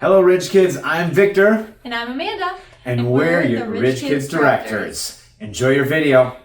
Hello, Ridge Kids. I'm Victor. And I'm Amanda. And we're your Ridge Kids directors. Enjoy your video.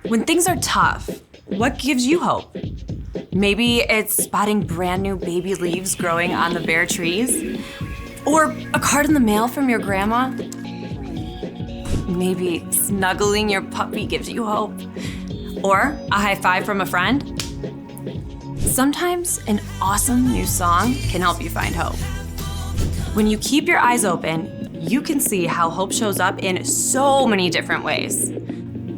When things are tough, what gives you hope? Maybe it's spotting brand new baby leaves growing on the bare trees? Or a card in the mail from your grandma? Maybe snuggling your puppy gives you hope? Or a high five from a friend? Sometimes an awesome new song can help you find hope. When you keep your eyes open, you can see how hope shows up in so many different ways.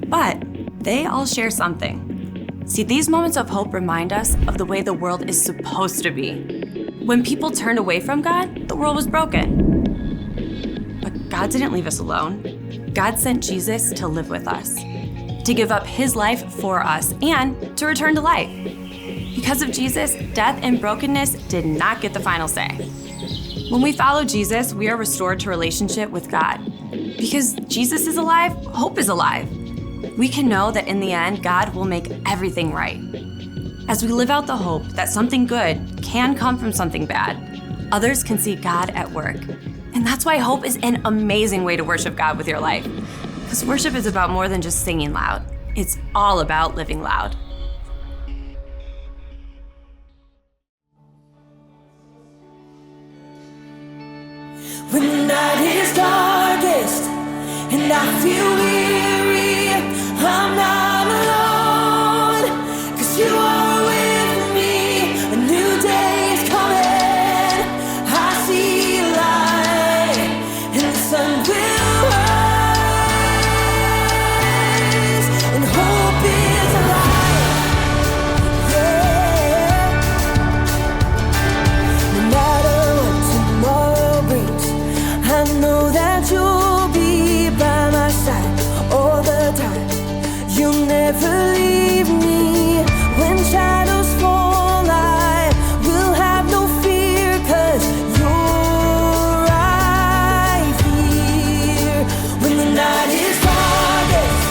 But they all share something. See, these moments of hope remind us of the way the world is supposed to be. When people turned away from God, the world was broken. But God didn't leave us alone. God sent Jesus to live with us, to give up his life for us, and to return to life. Because of Jesus, death and brokenness did not get the final say. When we follow Jesus, we are restored to relationship with God. Because Jesus is alive, hope is alive. We can know that in the end, God will make everything right. As we live out the hope that something good can come from something bad, others can see God at work. And that's why hope is an amazing way to worship God with your life. Because worship is about more than just singing loud. It's all about living loud. When the night is darkest and I feel weary, I'm not alone, 'cause you are with me. A new day is coming, I see light, and the sun will rise, and hope is alive, yeah. No matter what tomorrow brings, I know that you'll be by my side all the time. You'll never leave me. When shadows fall, I will have no fear, 'cause you're right here. When the night is darkest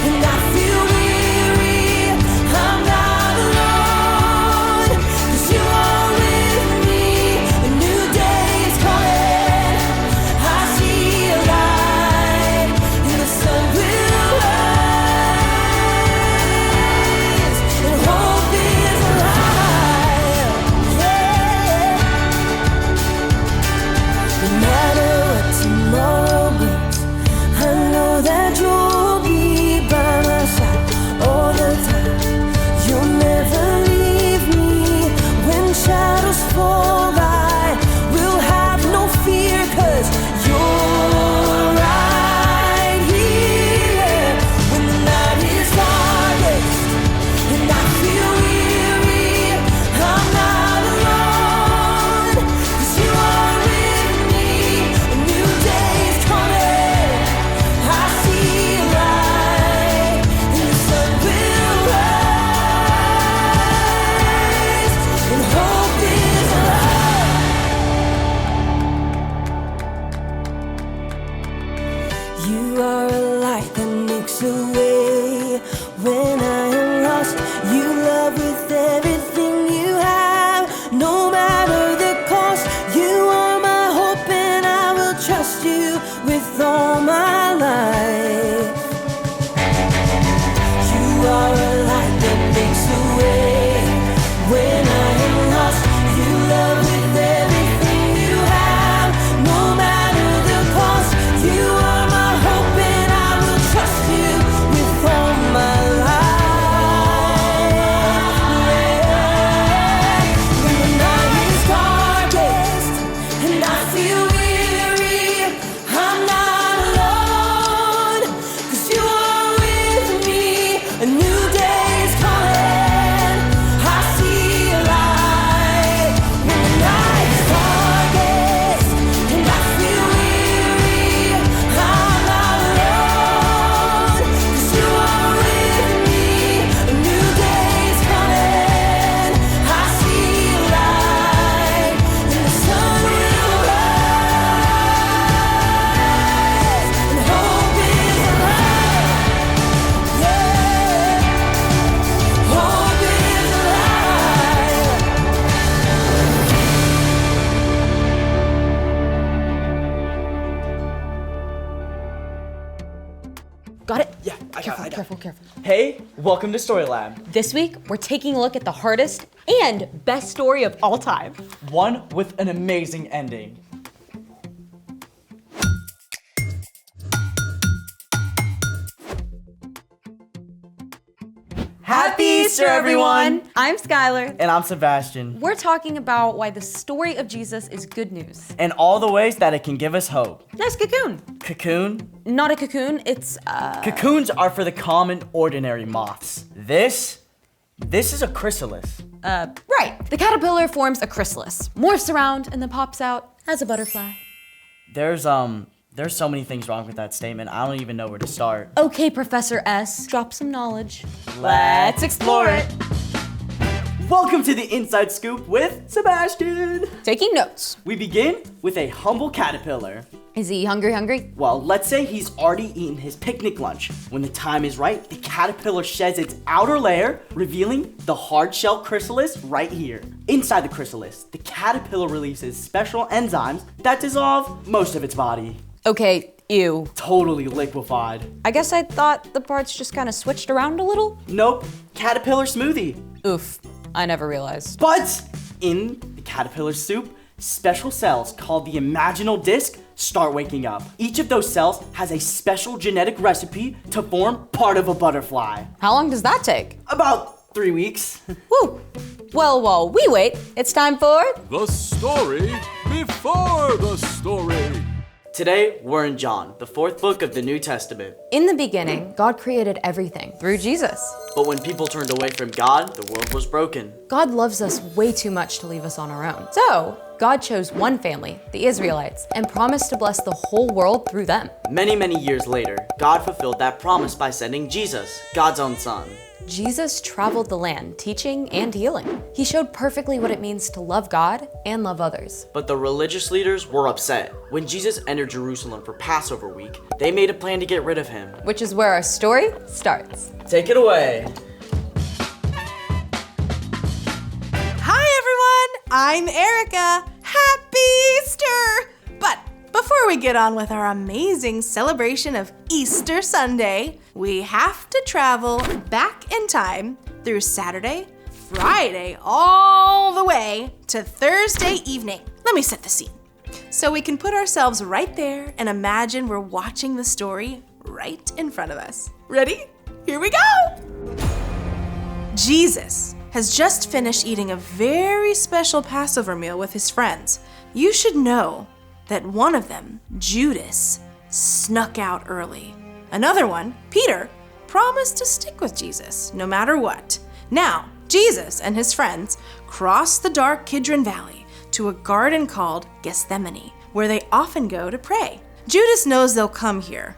and I feel weary, I'm not alone, 'cause you are with me. A new day is coming, I see a light, and the sun will rise, and hope is alive, yeah. No matter what tomorrow brings, I know that you'll be by my side all the time. You'll never leave me. When shadows fall, I will have no fear, 'cause you're right here. When the night is darkest and I feel weary, I'm not alone, 'cause you are with me. A new day is coming, I see light, and the sun will rise, and hope is alive. You are a light that makes a way when I am lost. You love with everything you have, no matter the cost. You are my hope, and I will trust you with all my life. You are a light that makes a way when I am lost. You love with everything you have, no matter the cost. You are my hope, and I will trust you with all my life, yeah. A new day is coming. I see a light. When the night is darkest and I feel weary, I'm not alone, 'cause you are with me. A new day is coming. I see a light, and the sun will rise, and hope is alive. Yeah, hope is alive. Got it? Yeah, I got it. Careful. Hey, welcome to Story Lab. This week, we're taking a look at the hardest and best story of all time. One with an amazing ending. Happy Easter, everyone! I'm Skylar. And I'm Sebastian. We're talking about why the story of Jesus is good news. And all the ways that it can give us hope. Nice cocoon. Cocoon? Not a cocoon, it's Cocoons are for the common, ordinary moths. This is a chrysalis. right. The caterpillar forms a chrysalis, morphs around, and then pops out as a butterfly. There's so many things wrong with that statement. I don't even know where to start. Okay, Professor S, drop some knowledge. Let's explore it. Welcome to the Inside Scoop with Sebastian. Taking notes. We begin with a humble caterpillar. Is he hungry? Well, let's say he's already eaten his picnic lunch. When the time is right, the caterpillar sheds its outer layer, revealing the hard shell chrysalis right here. Inside the chrysalis, the caterpillar releases special enzymes that dissolve most of its body. Okay, ew. Totally liquefied. I guess I thought the parts just kind of switched around a little. Nope, caterpillar smoothie. Oof, I never realized. But in the caterpillar soup, special cells called the imaginal disc start waking up. Each of those cells has a special genetic recipe to form part of a butterfly. How long does that take? About 3 weeks. Woo! Well, while we wait, it's time for... The story before the story. Today, we're in John, the 4th book of the New Testament. In the beginning, God created everything through Jesus. But when people turned away from God, the world was broken. God loves us way too much to leave us on our own. So, God chose one family, the Israelites, and promised to bless the whole world through them. Many, many years later, God fulfilled that promise by sending Jesus, God's own son. Jesus traveled the land, teaching and healing. He showed perfectly what it means to love God and love others. But the religious leaders were upset. When Jesus entered Jerusalem for Passover week, they made a plan to get rid of him. Which is where our story starts. Take it away. Hi everyone, I'm Erica. Happy Easter! But before we get on with our amazing celebration of Easter Sunday, we have to travel back in time through Saturday, Friday, all the way to Thursday evening. Let me set the scene so we can put ourselves right there and imagine we're watching the story right in front of us. Ready? Here we go! Jesus has just finished eating a very special Passover meal with his friends. You should know that one of them, Judas, snuck out early. Another one, Peter, promised to stick with Jesus no matter what. Now, Jesus and his friends cross the dark Kidron Valley to a garden called Gethsemane, where they often go to pray. Judas knows they'll come here,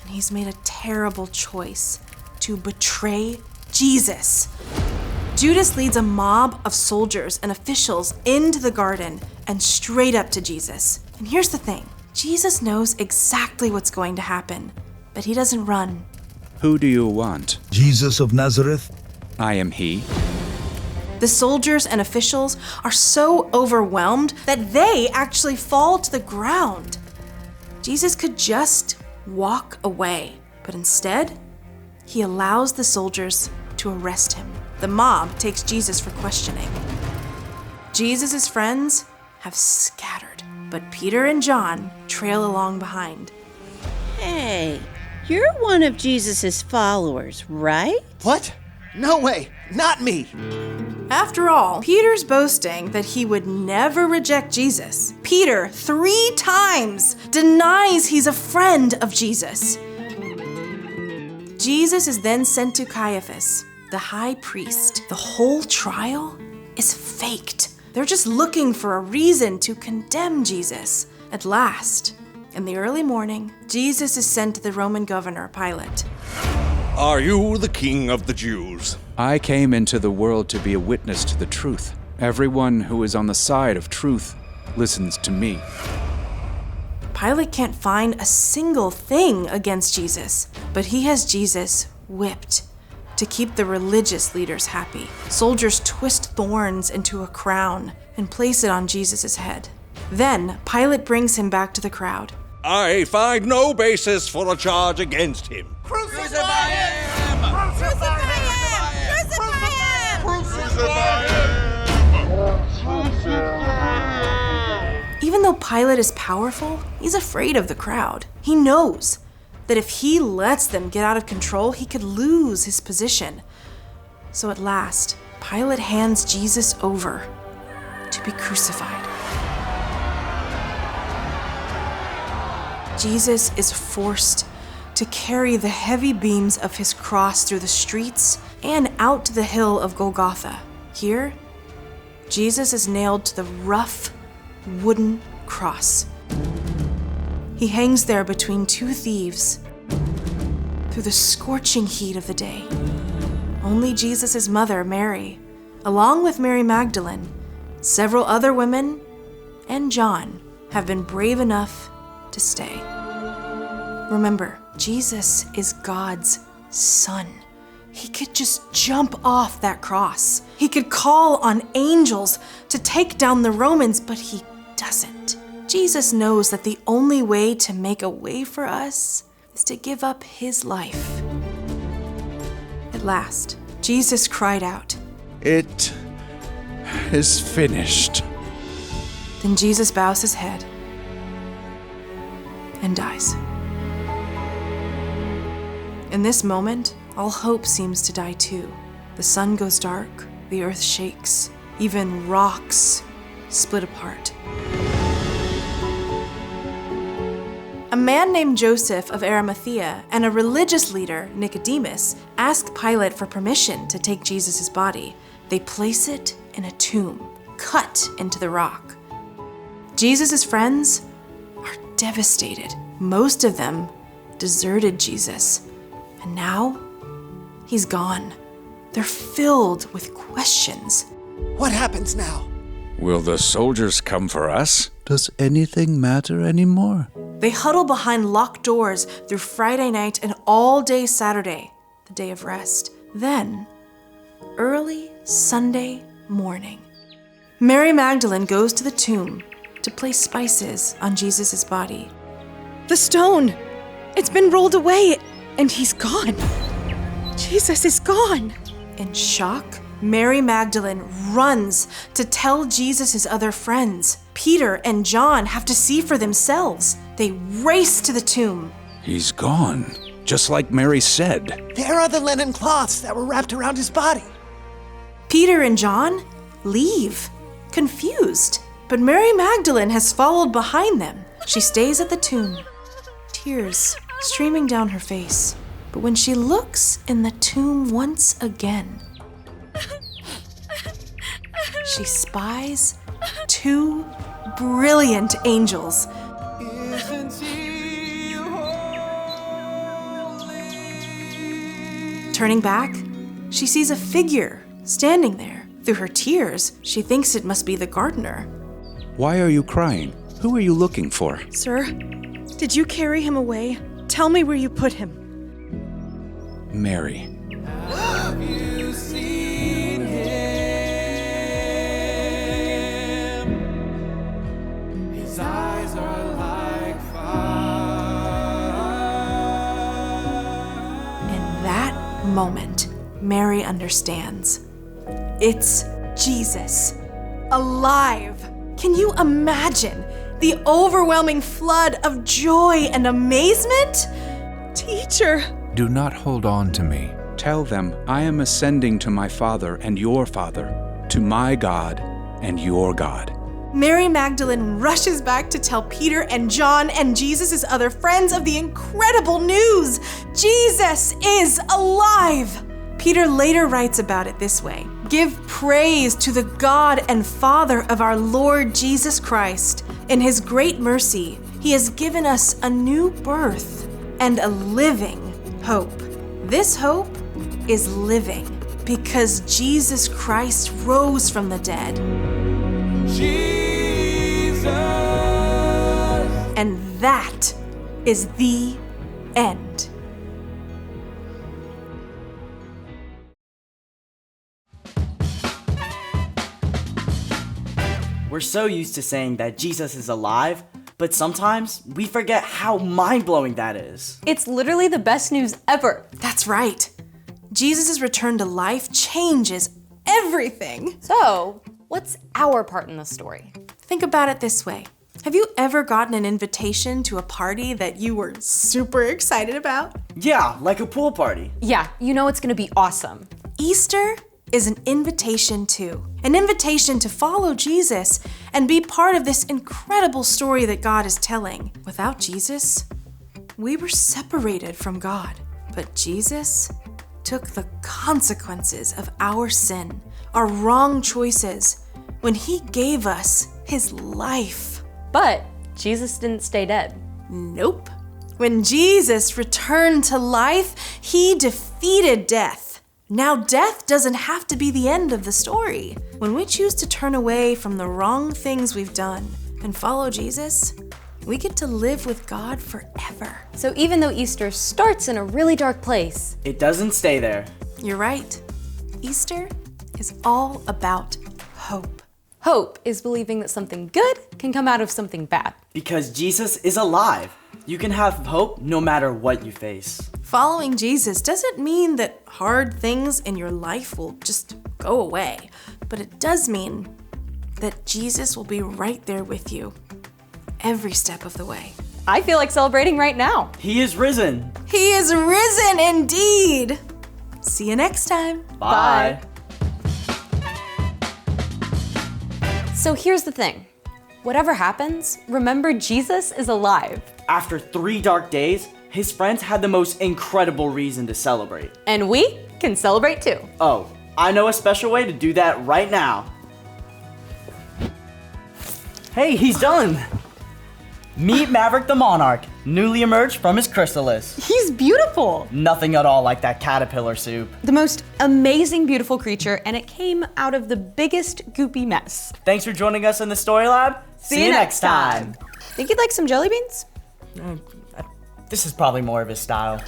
and he's made a terrible choice to betray Jesus. Judas leads a mob of soldiers and officials into the garden and straight up to Jesus. And here's the thing, Jesus knows exactly what's going to happen, but he doesn't run. Who do you want? Jesus of Nazareth? I am he. The soldiers and officials are so overwhelmed that they actually fall to the ground. Jesus could just walk away, but instead, he allows the soldiers to arrest him. The mob takes Jesus for questioning. Jesus' friends have scattered, but Peter and John trail along behind. Hey, you're one of Jesus' followers, right? What? No way, not me. After all, Peter's boasting that he would never reject Jesus. Peter 3 times denies he's a friend of Jesus. Jesus is then sent to Caiaphas, the high priest. The whole trial is faked. They're just looking for a reason to condemn Jesus. At last, in the early morning, Jesus is sent to the Roman governor, Pilate. Are you the king of the Jews? I came into the world to be a witness to the truth. Everyone who is on the side of truth listens to me. Pilate can't find a single thing against Jesus, but he has Jesus whipped to keep the religious leaders happy. Soldiers twist thorns into a crown and place it on Jesus' head. Then Pilate brings him back to the crowd. I find no basis for a charge against him. Crucify him! Crucify him! Crucify him! Even though Pilate is powerful, he's afraid of the crowd. He knows that if he lets them get out of control, he could lose his position. So at last, Pilate hands Jesus over to be crucified. Jesus is forced to carry the heavy beams of his cross through the streets and out to the hill of Golgotha. Here, Jesus is nailed to the rough wooden cross. He hangs there between two thieves through the scorching heat of the day. Only Jesus' mother, Mary, along with Mary Magdalene, several other women, and John, have been brave enough to stay. Remember, Jesus is God's son. He could just jump off that cross. He could call on angels to take down the Romans, but he doesn't. Jesus knows that the only way to make a way for us is to give up his life. At last, Jesus cried out, It is finished. Then Jesus bows his head and dies. In this moment, all hope seems to die too. The sun goes dark, the earth shakes, even rocks split apart. A man named Joseph of Arimathea and a religious leader, Nicodemus, ask Pilate for permission to take Jesus' body. They place it in a tomb, cut into the rock. Jesus' friends are devastated. Most of them deserted Jesus. And now, he's gone. They're filled with questions. What happens now? Will the soldiers come for us? Does anything matter anymore? They huddle behind locked doors through Friday night and all day Saturday, the day of rest. Then, early Sunday morning, Mary Magdalene goes to the tomb to place spices on Jesus' body. The stone! It's been rolled away, and he's gone. Jesus is gone. In shock, Mary Magdalene runs to tell Jesus' other friends. Peter and John have to see for themselves. They race to the tomb. He's gone, just like Mary said. There are the linen cloths that were wrapped around his body. Peter and John leave, confused. But Mary Magdalene has followed behind them. She stays at the tomb, tears streaming down her face. But when she looks in the tomb once again, she spies two brilliant angels. Turning back, she sees a figure standing there. Through her tears, she thinks it must be the gardener. Why are you crying? Who are you looking for? Sir, did you carry him away? Tell me where you put him. Mary. Have you seen him? His eyes are like fire. In that moment, Mary understands. It's Jesus, alive. Can you imagine the overwhelming flood of joy and amazement? Teacher! Do not hold on to me. Tell them I am ascending to my Father and your Father, to my God and your God. Mary Magdalene rushes back to tell Peter and John and Jesus' other friends of the incredible news. Jesus is alive! Peter later writes about it this way: "Give praise to the God and Father of our Lord Jesus Christ. In his great mercy, he has given us a new birth and a living hope. This hope is living because Jesus Christ rose from the dead." Jesus! And that is the end. We're so used to saying that Jesus is alive, but sometimes we forget how mind-blowing that is. It's literally the best news ever. That's right. Jesus' return to life changes everything. So, what's our part in the story? Think about it this way. Have you ever gotten an invitation to a party that you were super excited about? Yeah, like a pool party. Yeah, you know it's gonna be awesome. Easter is an invitation too. An invitation to follow Jesus and be part of this incredible story that God is telling. Without Jesus, we were separated from God. But Jesus took the consequences of our sin, our wrong choices, when he gave us his life. But Jesus didn't stay dead. Nope. When Jesus returned to life, he defeated death. Now death doesn't have to be the end of the story. When we choose to turn away from the wrong things we've done and follow Jesus, we get to live with God forever. So even though Easter starts in a really dark place, It doesn't stay there. You're right. Easter is all about hope. hope is believing that something good can come out of something bad. Because Jesus is alive. You can have hope no matter what you face. Following Jesus doesn't mean that hard things in your life will just go away, but it does mean that Jesus will be right there with you every step of the way. I feel like celebrating right now. He is risen. He is risen indeed. See you next time. Bye. So here's the thing. Whatever happens, remember Jesus is alive. After 3 dark days, his friends had the most incredible reason to celebrate. And we can celebrate too. Oh, I know a special way to do that right now. Hey, he's done! Meet Maverick the Monarch, newly emerged from his chrysalis. He's beautiful. Nothing at all like that caterpillar soup. The most amazing, beautiful creature, and it came out of the biggest goopy mess. Thanks for joining us in the Story Lab. See you next time. Think you'd like some jelly beans? This is probably more of his style.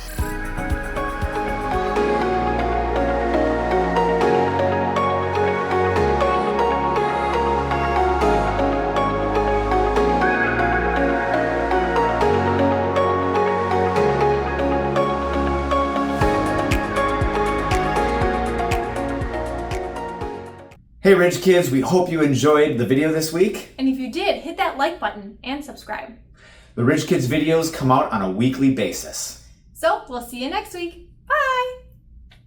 Hey Ridge Kids, we hope you enjoyed the video this week. And if you did, hit that like button and subscribe. The Ridge Kids videos come out on a weekly basis. So we'll see you next week. Bye!